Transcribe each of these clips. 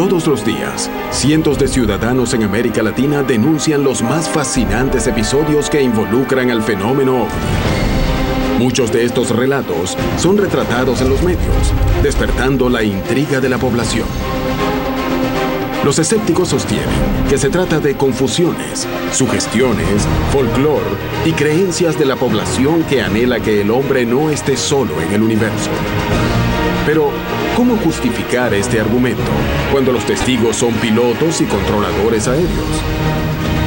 Todos los días, cientos de ciudadanos en América Latina denuncian los más fascinantes episodios que involucran al fenómeno OVNI. Muchos de estos relatos son retratados en los medios, despertando la intriga de la población. Los escépticos sostienen que se trata de confusiones, sugestiones, folclore y creencias de la población que anhela que el hombre no esté solo en el universo. Pero, ¿cómo justificar este argumento cuando los testigos son pilotos y controladores aéreos?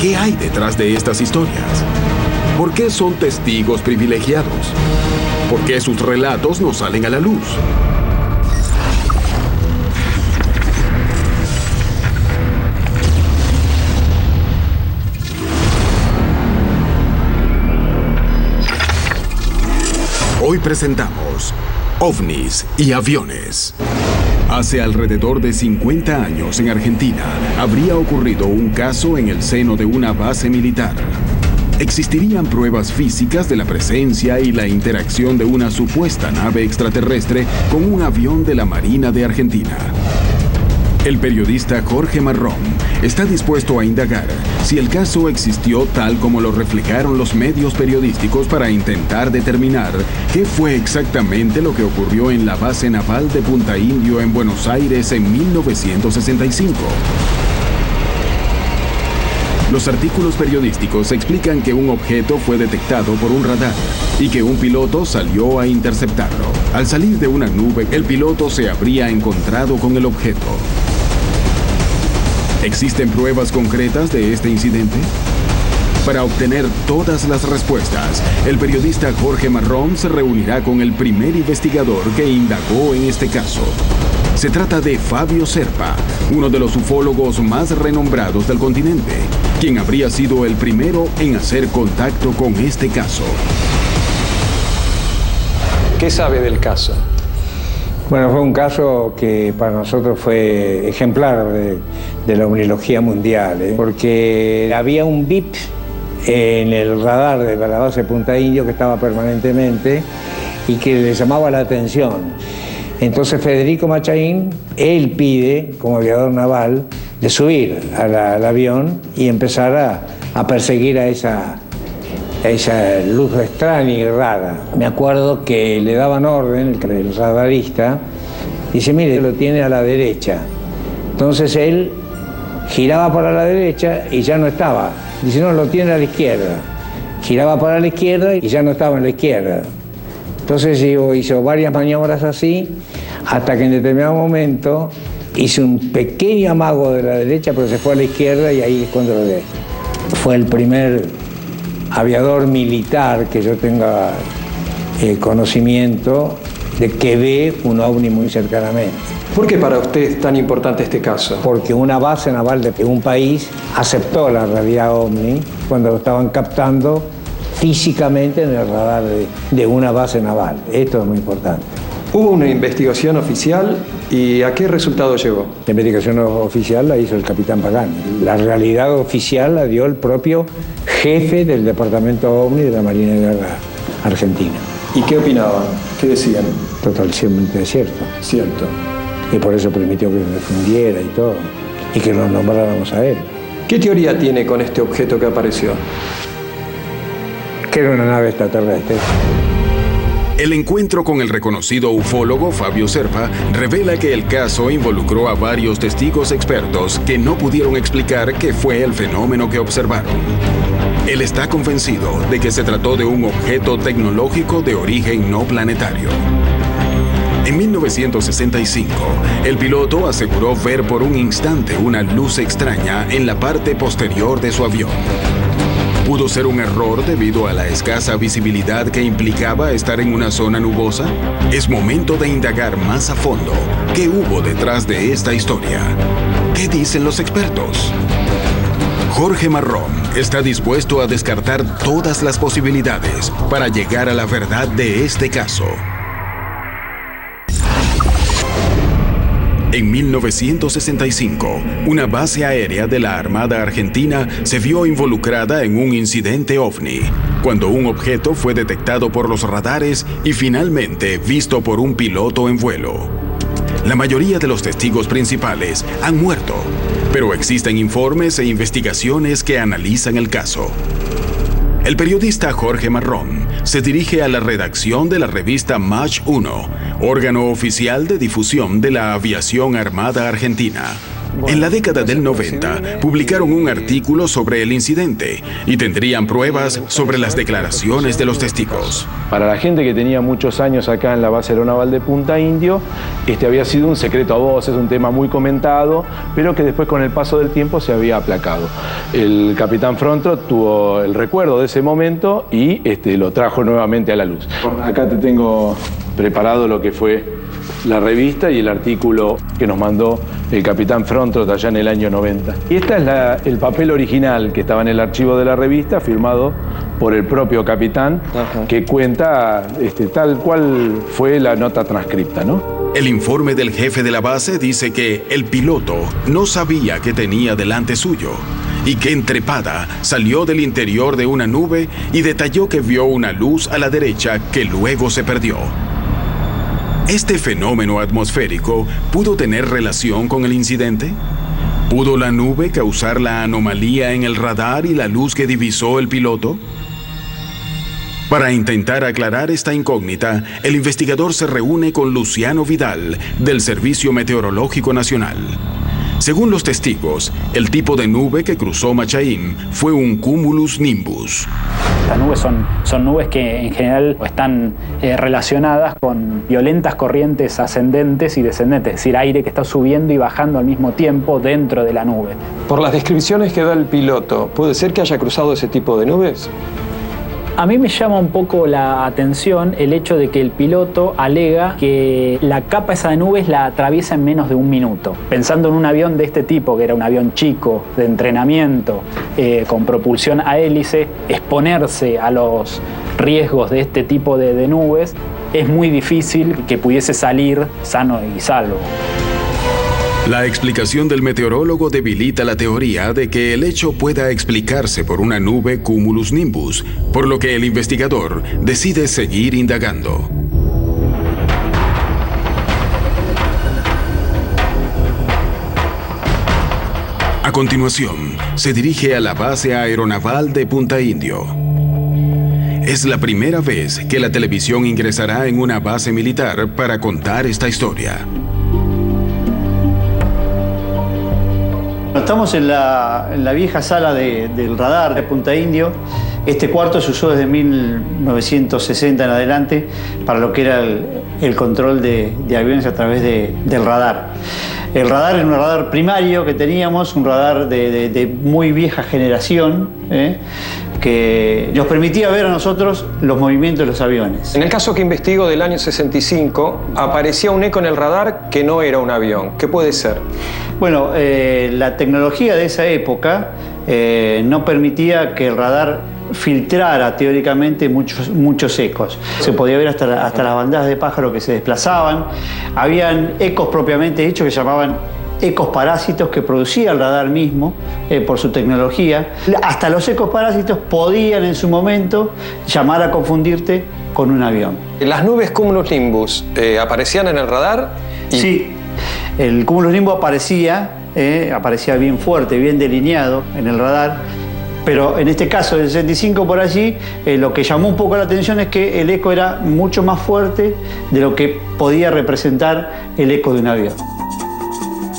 ¿Qué hay detrás de estas historias? ¿Por qué son testigos privilegiados? ¿Por qué sus relatos no salen a la luz? Hoy presentamos OVNIs y aviones. Hace alrededor de 50 años en Argentina habría ocurrido un caso en el seno de una base militar. Existirían pruebas físicas de la presencia y la interacción de una supuesta nave extraterrestre con un avión de la Marina de Argentina. El periodista Jorge Marrón está dispuesto a indagar si el caso existió tal como lo reflejaron los medios periodísticos para intentar determinar qué fue exactamente lo que ocurrió en la base naval de Punta Indio en Buenos Aires en 1965. Los artículos periodísticos explican que un objeto fue detectado por un radar y que un piloto salió a interceptarlo. Al salir de una nube, el piloto se habría encontrado con el objeto. ¿Existen pruebas concretas de este incidente? Para obtener todas las respuestas, el periodista Jorge Marrón se reunirá con el primer investigador que indagó en este caso. Se trata de Fabio Serpa, uno de los ufólogos más renombrados del continente, quien habría sido el primero en hacer contacto con este caso. ¿Qué sabe del caso? Bueno, fue un caso que para nosotros fue ejemplar de la ovnilogía mundial, porque había un bip en el radar de la base de Punta Indio que estaba permanentemente y que le llamaba la atención. Entonces Federico Machain, él pide, como aviador naval, de subir al avión y empezar a perseguir a esa luz extraña y rara. Me acuerdo que le daban orden, el radarista, dice, mire, lo tiene a la derecha. Entonces él giraba para la derecha y ya no estaba. Dice, no, lo tiene a la izquierda. Giraba para la izquierda y ya no estaba en la izquierda. Entonces hizo varias maniobras así, hasta que en determinado momento hizo un pequeño amago de la derecha, pero se fue a la izquierda y ahí es cuando lo ve. Fue el primer aviador militar que yo tenga conocimiento de que ve un ovni muy cercanamente. ¿Por qué para usted es tan importante este caso? Porque una base naval de un país aceptó la realidad ovni cuando lo estaban captando físicamente en el radar de una base naval. Esto es muy importante. ¿Hubo una investigación oficial y a qué resultado llegó? La investigación oficial la hizo el capitán Pagani. La realidad oficial la dio el propio jefe del departamento OVNI de la Marina de Guerra Argentina. ¿Y qué opinaban? ¿Qué decían? Totalmente cierto. Cierto. Y por eso permitió que se difundiera y todo, y que lo nombráramos a él. ¿Qué teoría tiene con este objeto que apareció? Que era una nave extraterrestre. El encuentro con el reconocido ufólogo Fabio Serpa revela que el caso involucró a varios testigos expertos que no pudieron explicar qué fue el fenómeno que observaron. Él está convencido de que se trató de un objeto tecnológico de origen no planetario. En 1965, el piloto aseguró ver por un instante una luz extraña en la parte posterior de su avión. ¿Pudo ser un error debido a la escasa visibilidad que implicaba estar en una zona nubosa? Es momento de indagar más a fondo qué hubo detrás de esta historia. ¿Qué dicen los expertos? Jorge Marrón está dispuesto a descartar todas las posibilidades para llegar a la verdad de este caso. En 1965, una base aérea de la Armada Argentina se vio involucrada en un incidente OVNI, cuando un objeto fue detectado por los radares y finalmente visto por un piloto en vuelo. La mayoría de los testigos principales han muerto, pero existen informes e investigaciones que analizan el caso. El periodista Jorge Marrón se dirige a la redacción de la revista Mach 1, órgano oficial de difusión de la aviación armada argentina. En la década del 90, publicaron un artículo sobre el incidente y tendrían pruebas sobre las declaraciones de los testigos. Para la gente que tenía muchos años acá en la base aeronaval de Punta Indio, había sido un secreto a voces, un tema muy comentado, pero que después con el paso del tiempo se había aplacado. El capitán Frontro tuvo el recuerdo de ese momento y lo trajo nuevamente a la luz. Acá te tengo preparado lo que fue la revista y el artículo que nos mandó el capitán Frontrot allá en el año 90. Y este es el papel original que estaba en el archivo de la revista, firmado por el propio capitán, que cuenta tal cual fue la nota transcripta, ¿no? El informe del jefe de la base dice que el piloto no sabía que tenía delante suyo y que en trepada salió del interior de una nube y detalló que vio una luz a la derecha que luego se perdió. ¿Este fenómeno atmosférico pudo tener relación con el incidente? ¿Pudo la nube causar la anomalía en el radar y la luz que divisó el piloto? Para intentar aclarar esta incógnita, el investigador se reúne con Luciano Vidal, del Servicio Meteorológico Nacional. Según los testigos, el tipo de nube que cruzó Machaín fue un cumulus nimbus. Las nubes son nubes que en general están relacionadas con violentas corrientes ascendentes y descendentes, es decir, aire que está subiendo y bajando al mismo tiempo dentro de la nube. Por las descripciones que da el piloto, ¿puede ser que haya cruzado ese tipo de nubes? A mí me llama un poco la atención el hecho de que el piloto alega que la capa esa de nubes la atraviesa en menos de un minuto. Pensando en un avión de este tipo, que era un avión chico, de entrenamiento, con propulsión a hélice, exponerse a los riesgos de este tipo de nubes, es muy difícil que pudiese salir sano y salvo. La explicación del meteorólogo debilita la teoría de que el hecho pueda explicarse por una nube cumulus nimbus, por lo que el investigador decide seguir indagando. A continuación, se dirige a la base aeronaval de Punta Indio. Es la primera vez que la televisión ingresará en una base militar para contar esta historia. Estamos en la vieja sala del radar de Punta Indio. Este cuarto se usó desde 1960 en adelante para lo que era el control de aviones a través del radar. El radar era un radar primario que teníamos, un radar de muy vieja generación, que nos permitía ver a nosotros los movimientos de los aviones. En el caso que investigo del año 65, aparecía un eco en el radar que no era un avión. ¿Qué puede ser? Bueno, la tecnología de esa época no permitía que el radar filtrara teóricamente muchos ecos. Se podía ver hasta las bandadas de pájaros que se desplazaban. Habían ecos propiamente hechos que se llamaban ecos parásitos que producía el radar mismo por su tecnología. Hasta los ecos parásitos podían en su momento llamar a confundirte con un avión. ¿Las nubes cumulus nimbus aparecían en el radar? Sí, el cumulus nimbus aparecía bien fuerte, bien delineado en el radar. Pero en este caso, del 65 por allí, lo que llamó un poco la atención es que el eco era mucho más fuerte de lo que podía representar el eco de un avión.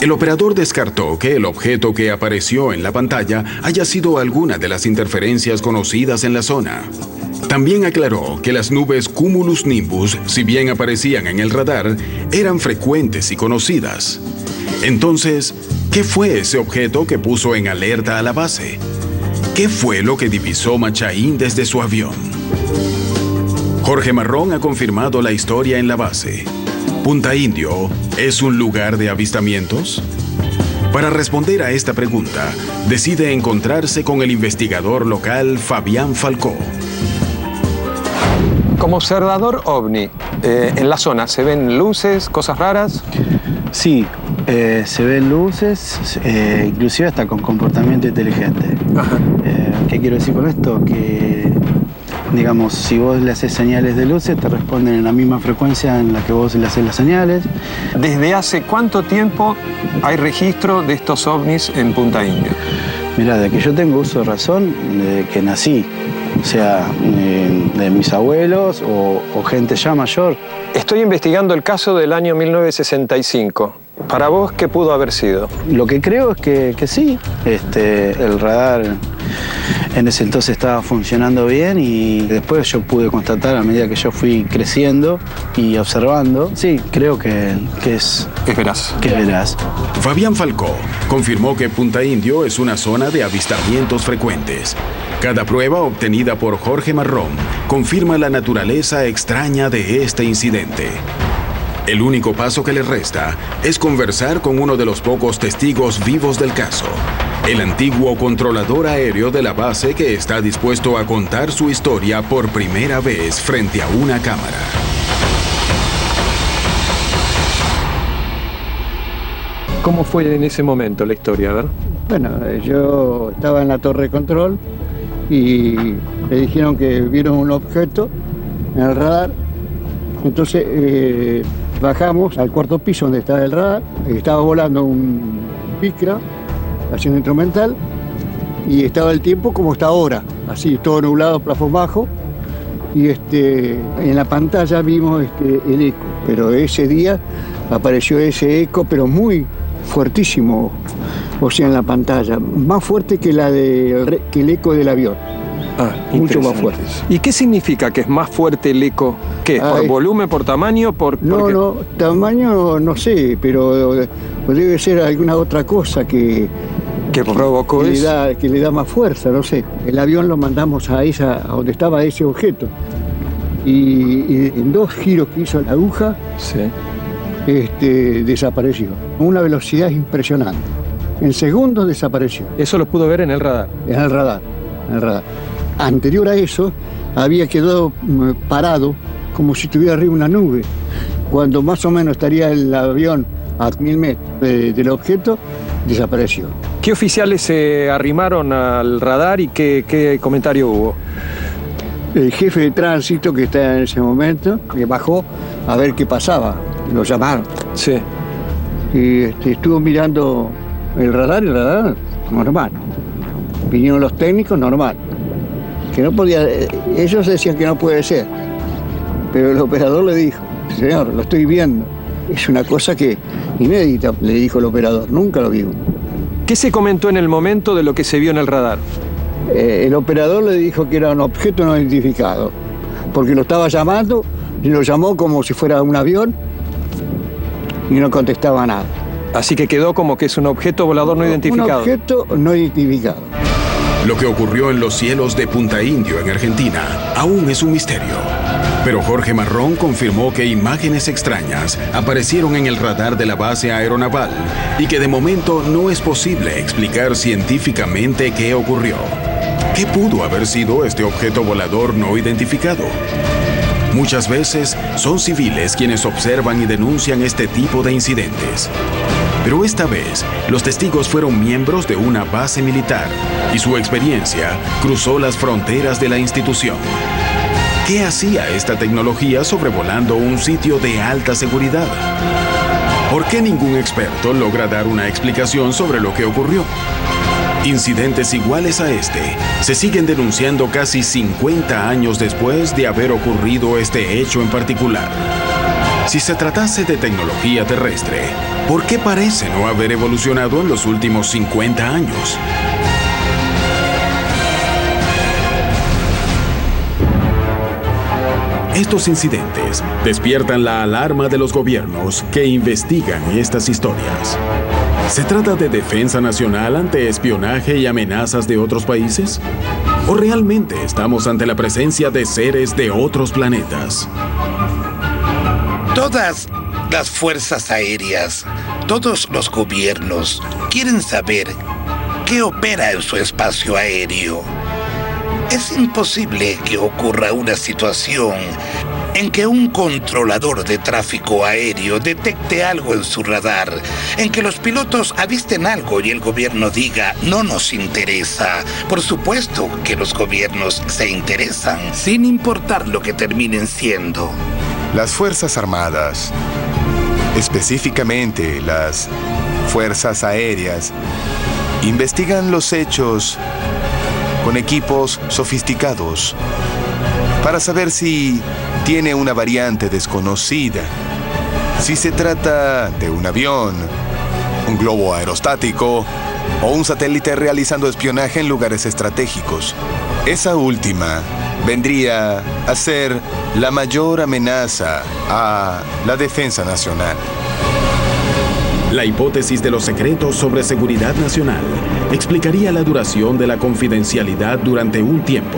El operador descartó que el objeto que apareció en la pantalla haya sido alguna de las interferencias conocidas en la zona. También aclaró que las nubes cumulus nimbus, si bien aparecían en el radar, eran frecuentes y conocidas. Entonces, ¿qué fue ese objeto que puso en alerta a la base? ¿Qué fue lo que divisó Machaín desde su avión? Jorge Marrón ha confirmado la historia en la base. ¿Punta Indio es un lugar de avistamientos? Para responder a esta pregunta, decide encontrarse con el investigador local Fabián Falcó. Como observador ovni, en la zona, ¿se ven luces, cosas raras? Sí, se ven luces, inclusive hasta con comportamiento inteligente. ¿Qué quiero decir con esto? Que digamos, si vos le haces señales de luces, te responden en la misma frecuencia en la que vos le haces las señales. ¿Desde hace cuánto tiempo hay registro de estos ovnis en Punta Indio? Mirá, de que yo tengo uso de razón, de que nací, o sea, de mis abuelos o gente ya mayor. Estoy investigando el caso del año 1965. Para vos, ¿qué pudo haber sido? Lo que creo es que sí, el radar en ese entonces estaba funcionando bien y después yo pude constatar a medida que yo fui creciendo y observando. Sí, creo que es veraz. Que es veraz. Fabián Falcó confirmó que Punta Indio es una zona de avistamientos frecuentes. Cada prueba obtenida por Jorge Marrón confirma la naturaleza extraña de este incidente. El único paso que le resta es conversar con uno de los pocos testigos vivos del caso, el antiguo controlador aéreo de la base que está dispuesto a contar su historia por primera vez frente a una cámara. ¿Cómo fue en ese momento la historia? A ver. Bueno, yo estaba en la torre de control y me dijeron que vieron un objeto en el radar. Entonces bajamos al cuarto piso donde estaba el radar. Estaba volando un Picra haciendo instrumental y estaba el tiempo como está ahora, así todo nublado, plafón bajo. Y en la pantalla vimos el eco, pero ese día apareció ese eco, pero muy fuertísimo, o sea, en la pantalla, más fuerte que que el eco del avión. Mucho más fuerte. ¿Y qué significa que es más fuerte el eco? ¿Qué? ¿Por volumen, por tamaño? No, tamaño no sé, pero debe ser alguna otra cosa que provocó eso. Que le da más fuerza, no sé. El avión lo mandamos a donde estaba ese objeto. Y en 2 giros que hizo la aguja, sí, desapareció. A una velocidad impresionante. En segundos desapareció. ¿Eso lo pudo ver en el radar? En el radar. Anterior a eso, había quedado parado como si estuviera arriba una nube. Cuando más o menos estaría el avión a 1000 metros del objeto, desapareció. ¿Qué oficiales se arrimaron al radar y qué comentario hubo? El jefe de tránsito que está en ese momento, que bajó a ver qué pasaba. Lo llamaron. Sí. Y estuvo mirando el radar normal. Vinieron los técnicos, normal. Que no podía, ellos decían que no puede ser. Pero el operador le dijo, señor, lo estoy viendo. Es una cosa que inédita, le dijo el operador, nunca lo vio. ¿Qué se comentó en el momento de lo que se vio en el radar? El operador le dijo que era un objeto no identificado, porque lo estaba llamando y lo llamó como si fuera un avión y no contestaba nada. Así que quedó como que es un objeto volador no identificado. Un objeto no identificado. Lo que ocurrió en los cielos de Punta Indio, en Argentina, aún es un misterio. Pero Jorge Marrón confirmó que imágenes extrañas aparecieron en el radar de la base aeronaval y que de momento no es posible explicar científicamente qué ocurrió. ¿Qué pudo haber sido este objeto volador no identificado? Muchas veces son civiles quienes observan y denuncian este tipo de incidentes. Pero esta vez, los testigos fueron miembros de una base militar y su experiencia cruzó las fronteras de la institución. ¿Qué hacía esta tecnología sobrevolando un sitio de alta seguridad? ¿Por qué ningún experto logra dar una explicación sobre lo que ocurrió? Incidentes iguales a este se siguen denunciando casi 50 años después de haber ocurrido este hecho en particular. Si se tratase de tecnología terrestre, ¿por qué parece no haber evolucionado en los últimos 50 años? Estos incidentes despiertan la alarma de los gobiernos que investigan estas historias. ¿Se trata de defensa nacional ante espionaje y amenazas de otros países? ¿O realmente estamos ante la presencia de seres de otros planetas? Todas las fuerzas aéreas, todos los gobiernos quieren saber qué opera en su espacio aéreo. Es imposible que ocurra una situación en que un controlador de tráfico aéreo detecte algo en su radar, en que los pilotos avisten algo y el gobierno diga no nos interesa. Por supuesto que los gobiernos se interesan, sin importar lo que terminen siendo. Las Fuerzas Armadas, específicamente las Fuerzas Aéreas, investigan los hechos con equipos sofisticados para saber si tiene una variante desconocida, si se trata de un avión, un globo aerostático o un satélite realizando espionaje en lugares estratégicos. Esa última vendría a ser la mayor amenaza a la defensa nacional. La hipótesis de los secretos sobre seguridad nacional explicaría la duración de la confidencialidad durante un tiempo.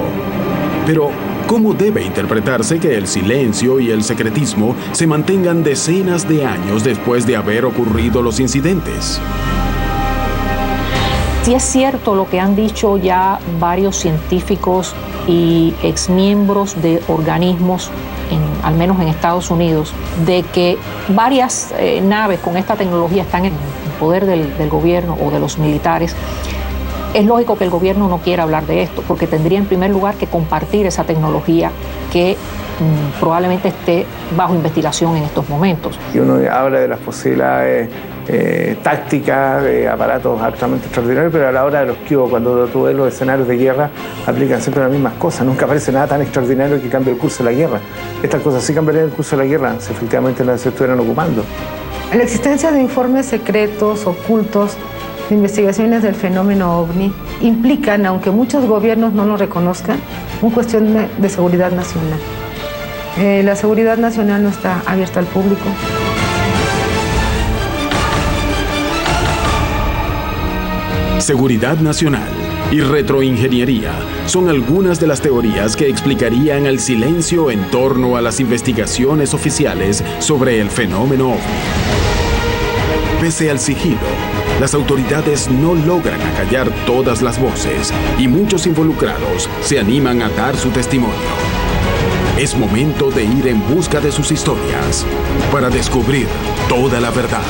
Pero, ¿cómo debe interpretarse que el silencio y el secretismo se mantengan decenas de años después de haber ocurrido los incidentes? Sí es cierto lo que han dicho ya varios científicos y exmiembros de organismos, al menos en Estados Unidos, de que varias naves con esta tecnología están en poder del gobierno o de los militares. Es lógico que el gobierno no quiera hablar de esto, porque tendría en primer lugar que compartir esa tecnología que probablemente esté bajo investigación en estos momentos. Y uno habla de las posibilidades tácticas, de aparatos absolutamente extraordinarios, pero a la hora de los que cuando tú ves los escenarios de guerra, aplican siempre las mismas cosas. Nunca aparece nada tan extraordinario que cambie el curso de la guerra. Estas cosas sí cambiarían el curso de la guerra si efectivamente las estuvieran ocupando. La existencia de informes secretos, ocultos, de investigaciones del fenómeno OVNI implican, aunque muchos gobiernos no lo reconozcan, una cuestión de seguridad nacional. La seguridad nacional no está abierta al público. Seguridad nacional y retroingeniería son algunas de las teorías que explicarían el silencio en torno a las investigaciones oficiales sobre el fenómeno OVNI. Pese al sigilo, las autoridades no logran acallar todas las voces y muchos involucrados se animan a dar su testimonio. Es momento de ir en busca de sus historias para descubrir toda la verdad.